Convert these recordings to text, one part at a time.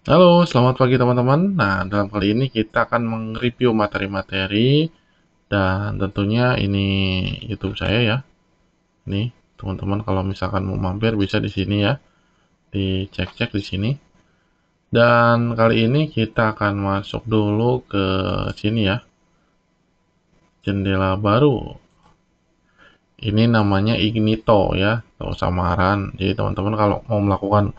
Halo, selamat pagi teman-teman. Nah, dalam kali ini kita akan mereview materi-materi dan tentunya ini YouTube saya ya. Ini teman-teman kalau misalkan mau mampir bisa di sini ya, dicek-cek di sini. Dan kali ini kita akan masuk dulu ke sini ya, jendela baru. Ini namanya Ignito ya, atau samaran. Jadi teman-teman kalau mau melakukan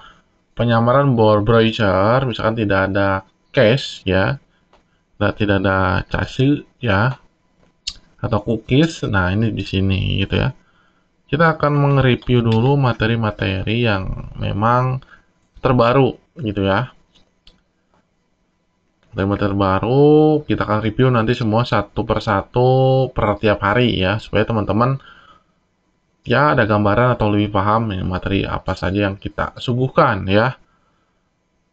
penyamaran browser, misalkan tidak ada cache ya, tidak ada chassis ya, atau cookies. Nah, ini di sini gitu ya. Kita akan mereview dulu materi-materi yang memang terbaru gitu ya. Materi-materi terbaru kita akan review nanti semua satu persatu per tiap hari ya, supaya teman-teman ya ada gambaran atau lebih paham ya, materi apa saja yang kita suguhkan ya.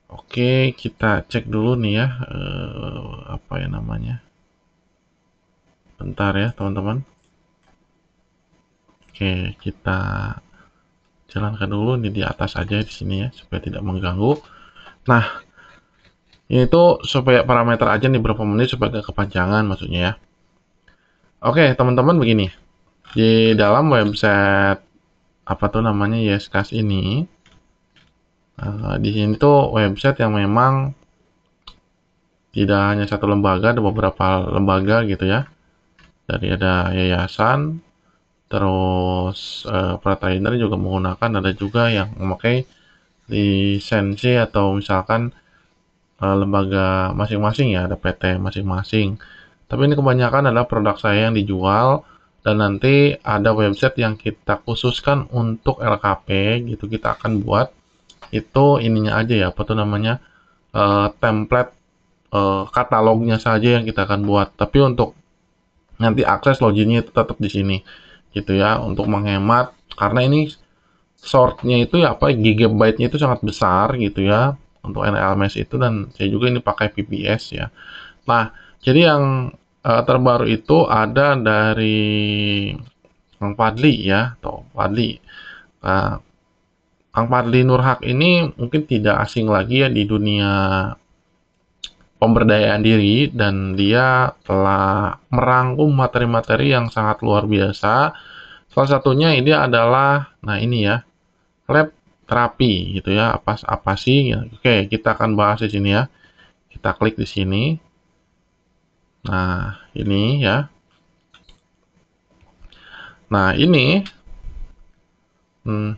Oke, kita cek dulu nih ya, apa ya namanya. Bentar ya, teman-teman. Oke, kita jalankan dulu nih di atas aja di sini ya, supaya tidak mengganggu. Nah, ini tuh supaya parameter aja nih berapa menit supaya gak kepanjangan maksudnya ya. Oke, teman-teman begini. Di dalam website apa tuh namanya Yescast ini, di sini tuh website yang memang tidak hanya satu lembaga, ada beberapa lembaga gitu ya. Dari ada yayasan, terus pertrainer juga menggunakan, ada juga yang memakai lisensi atau misalkan lembaga masing-masing ya, ada PT masing-masing. Tapi ini kebanyakan adalah produk saya yang dijual dan nanti ada website yang kita khususkan untuk LKP gitu kita akan buat itu ininya aja ya apa tuh namanya template katalognya saja yang kita akan buat. Tapi untuk nanti akses loginnya itu tetap di sini gitu ya untuk menghemat karena ini shortnya itu ya apa gigabyte-nya itu sangat besar gitu ya untuk NLMS itu dan saya juga ini pakai VPS ya. Nah, jadi yang terbaru itu ada dari Kang Fadli ya, atau Fadli. Nah, Kang Fadli Nurhak ini mungkin tidak asing lagi ya di dunia pemberdayaan diri dan dia telah merangkum materi-materi yang sangat luar biasa. Salah satunya ini adalah, nah ini ya, lab terapi gitu ya. Apa sih? Ya, oke, kita akan bahas di sini ya. Kita klik di sini. Nah, ini ya. Nah, ini hmm,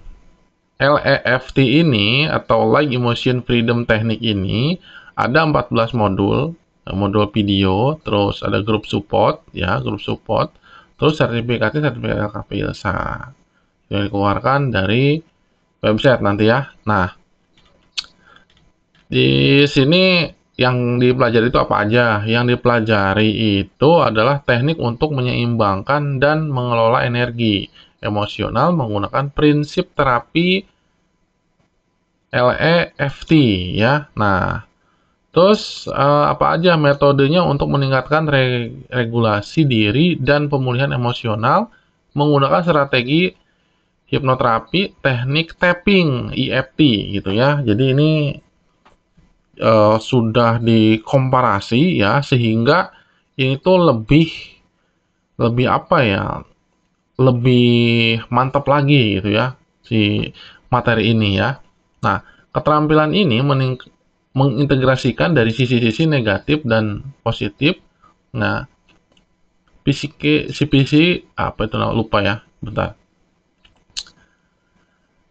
LEFT ini atau Light Emotion Freedom Technique ini ada 14 modul, modul video, terus ada grup support ya, grup support, terus sertifikat LKP ILSA yang dikeluarkan dari website nanti ya. Nah, di sini yang dipelajari itu apa aja? Yang dipelajari itu adalah teknik untuk menyeimbangkan dan mengelola energi emosional menggunakan prinsip terapi LEFT ya. Nah, terus apa aja metodenya untuk meningkatkan regulasi diri dan pemulihan emosional menggunakan strategi hipnoterapi, teknik tapping EFT gitu ya. Jadi ini sudah dikomparasi ya sehingga ini tuh lebih lebih apa ya? Lebih mantap lagi gitu ya si materi ini ya. Nah, keterampilan ini mengintegrasikan dari sisi-sisi negatif dan positif. Nah, psike apa itu lupa ya, bentar.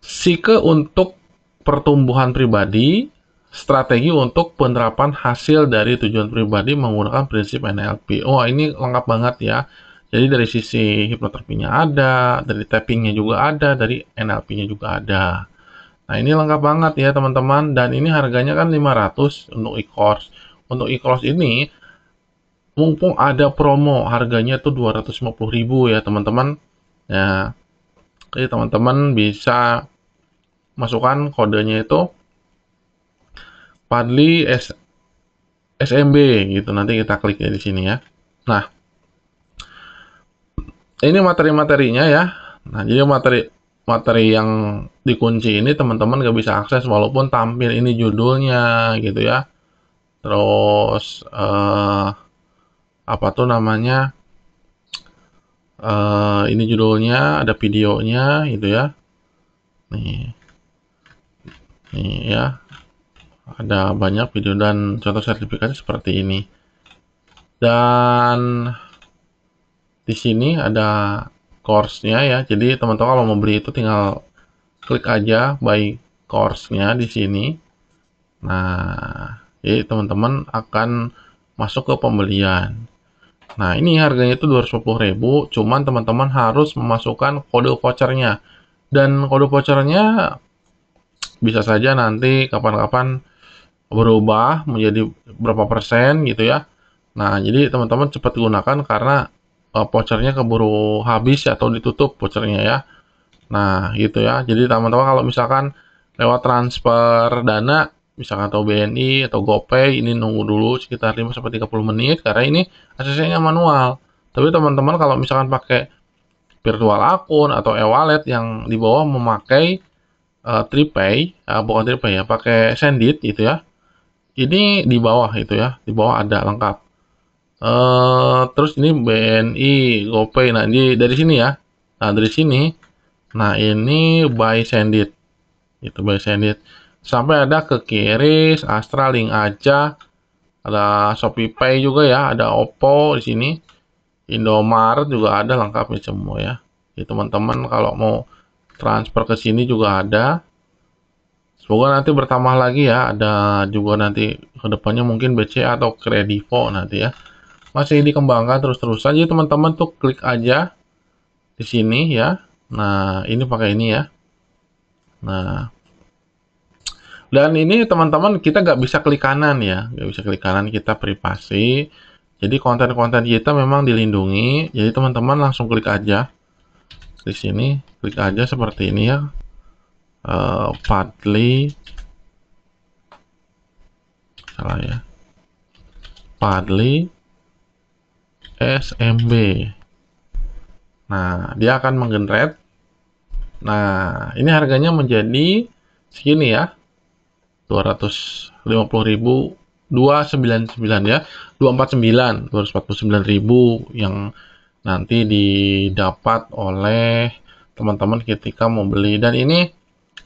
Psike untuk pertumbuhan pribadi, strategi untuk penerapan hasil dari tujuan pribadi menggunakan prinsip NLP. Oh, ini lengkap banget ya. Jadi dari sisi hipnoterapinya ada, dari tappingnya juga ada, dari NLP-nya juga ada. Nah, ini lengkap banget ya teman-teman dan ini harganya kan 500 untuk e-course. Untuk e-course ini mumpung ada promo harganya tuh 250.000 ya teman-teman. Ya, jadi teman-teman bisa masukkan kodenya itu Padli SMB gitu. Nanti kita klik ya di sini ya. Nah, ini materi-materinya ya. Nah, jadi materi materi yang dikunci ini teman-teman nggak bisa akses walaupun tampil ini judulnya gitu ya. Terus apa tuh namanya? Ini judulnya, ada videonya gitu ya. Nih, nih ya, ada banyak video dan contoh sertifikatnya seperti ini. Dan di sini ada course-nya ya. Jadi teman-teman kalau mau beli itu tinggal klik aja buy course-nya di sini. Nah, jadi teman-teman akan masuk ke pembelian. Nah, ini harganya itu 250.000, cuman teman-teman harus memasukkan kode vouchernya. Dan kode vouchernya bisa saja nanti kapan-kapan berubah menjadi berapa persen gitu ya. Nah, jadi teman-teman cepat gunakan karena vouchernya keburu habis atau ditutup vouchernya ya. Nah, gitu ya. Jadi teman-teman kalau misalkan lewat transfer dana, misalkan atau BNI atau GoPay, ini nunggu dulu sekitar 5-30 menit karena ini aksesnya manual. Tapi teman-teman kalau misalkan pakai virtual akun atau e-wallet yang di bawah memakai Tripay, bukan Tripay ya, pakai Sendit gitu ya. Ini di bawah itu ya, di bawah ada lengkap. Terus ini BNI, GoPay. Nah, ini dari sini ya. Nah, dari sini. Nah, ini by Sendit. Itu by Sendit. Sampai ada ke Kiris, Astra, Link aja. Ada Shopee Pay juga ya, ada Oppo di sini. Indomaret juga ada lengkap ya semua ya. Jadi teman-teman kalau mau transfer ke sini juga ada. Semoga nanti bertambah lagi ya. Ada juga nanti kedepannya mungkin BCA atau Kredivo nanti ya. Masih dikembangkan terus-terusan. Jadi teman-teman tuh klik aja di sini ya. Nah, ini pakai ini ya. Nah, dan ini teman-teman kita nggak bisa klik kanan ya. Nggak bisa klik kanan, kita privasi. Jadi konten-konten kita memang dilindungi. Jadi teman-teman langsung klik aja. Di sini, klik aja seperti ini ya. Padli. Salah ya. Padli SMB. Nah, dia akan menggenerate. Nah, ini harganya menjadi segini ya. 250.000, 299 ya. 249.000 yang nanti didapat oleh teman-teman ketika mau beli. Dan ini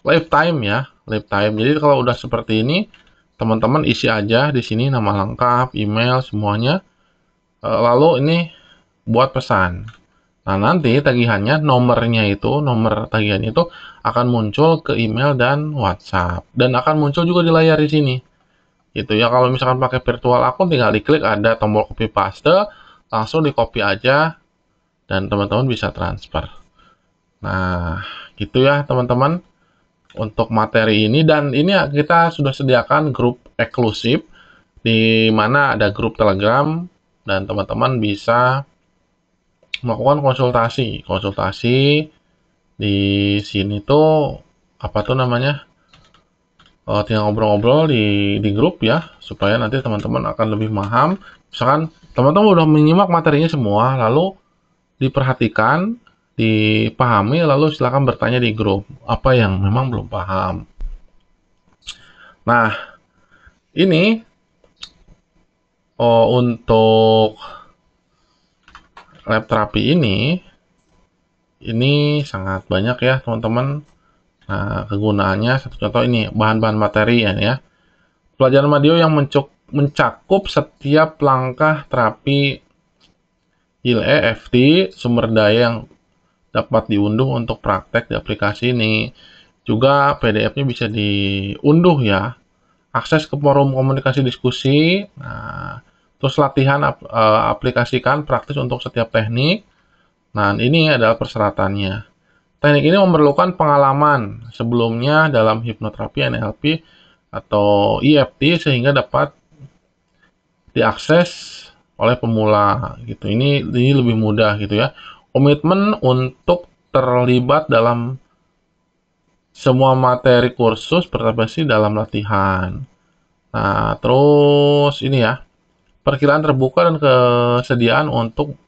lifetime ya, lifetime. Jadi kalau udah seperti ini, teman-teman isi aja di sini nama lengkap, email semuanya. Lalu ini buat pesan. Nah, nanti tagihannya, nomor tagihannya itu akan muncul ke email dan WhatsApp. Dan akan muncul juga di layar di sini. Gitu ya, kalau misalkan pakai virtual akun tinggal diklik ada tombol copy paste, langsung di copy aja dan teman-teman bisa transfer. Nah, gitu ya teman-teman untuk materi ini. Dan ini kita sudah sediakan grup eksklusif di mana ada grup Telegram dan teman-teman bisa melakukan konsultasi di sini tuh apa tuh namanya, tinggal ngobrol-ngobrol di grup ya supaya nanti teman-teman akan lebih paham. Misalkan teman-teman udah menyimak materinya semua lalu diperhatikan, dipahami, lalu silakan bertanya di grup apa yang memang belum paham. Nah, ini untuk lab terapi ini sangat banyak ya teman-teman. Nah, kegunaannya satu contoh ini bahan-bahan materi ya. Pelajaran Madio yang mencakup setiap langkah terapi ILE-FT, sumber daya yang dapat diunduh untuk praktek di aplikasi ini. Juga PDF-nya bisa diunduh ya. Akses ke forum komunikasi diskusi. Nah, terus latihan aplikasikan praktis untuk setiap teknik. Nah, ini adalah persyaratannya. Teknik ini memerlukan pengalaman sebelumnya dalam hipnoterapi, NLP, atau EFT sehingga dapat diakses oleh pemula gitu. Ini lebih mudah gitu ya. Komitmen untuk terlibat dalam semua materi kursus berpartisipasi dalam latihan. Nah, terus ini ya, perkiraan terbuka dan kesediaan untuk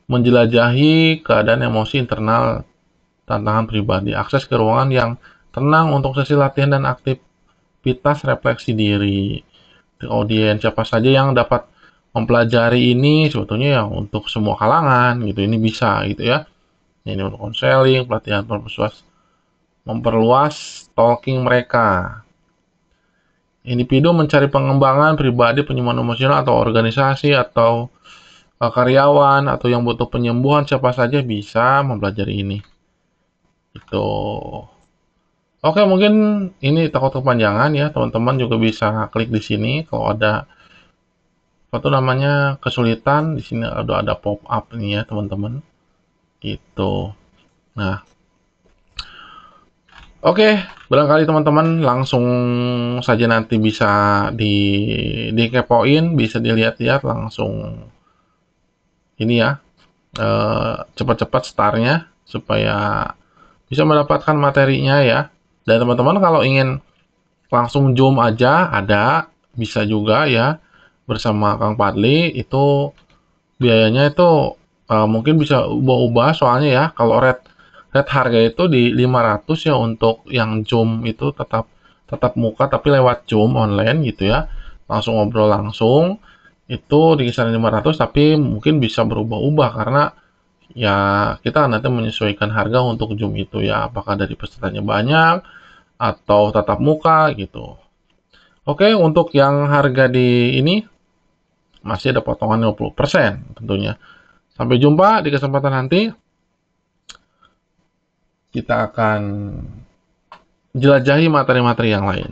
menjelajahi keadaan emosi internal tantangan pribadi, akses ke ruangan yang tenang untuk sesi latihan dan aktivitas refleksi diri. Audiens siapa saja yang dapat mempelajari ini sebetulnya ya untuk semua kalangan gitu, ini bisa gitu ya. Ini untuk konseling, pelatihan memperluas talking mereka. Individu mencari pengembangan pribadi, penyembuhan emosional atau organisasi atau karyawan atau yang butuh penyembuhan siapa saja bisa mempelajari ini. Itu. Oke, mungkin ini takut kepanjangan ya, teman-teman juga bisa klik di sini kalau ada kesulitan, di sini ada pop up nih ya, teman-teman. Gitu. Nah, oke, barangkali teman-teman langsung saja nanti bisa dikepoin, bisa dilihat-lihat langsung ini ya, cepat-cepat startnya supaya bisa mendapatkan materinya ya. Dan teman-teman kalau ingin langsung Zoom aja ada, bisa juga ya bersama Kang Padli itu biayanya itu mungkin bisa ubah-ubah soalnya ya kalau red harga itu di 500 ya untuk yang Zoom itu tetap tetap muka tapi lewat Zoom online gitu ya. Langsung ngobrol langsung itu di kisaran 500 tapi mungkin bisa berubah-ubah karena ya kita nanti menyesuaikan harga untuk Zoom itu ya apakah dari pesertanya banyak atau tatap muka gitu. Oke, untuk yang harga di ini masih ada potongan 50% tentunya. Sampai jumpa di kesempatan nanti. Kita akan jelajahi materi-materi yang lain.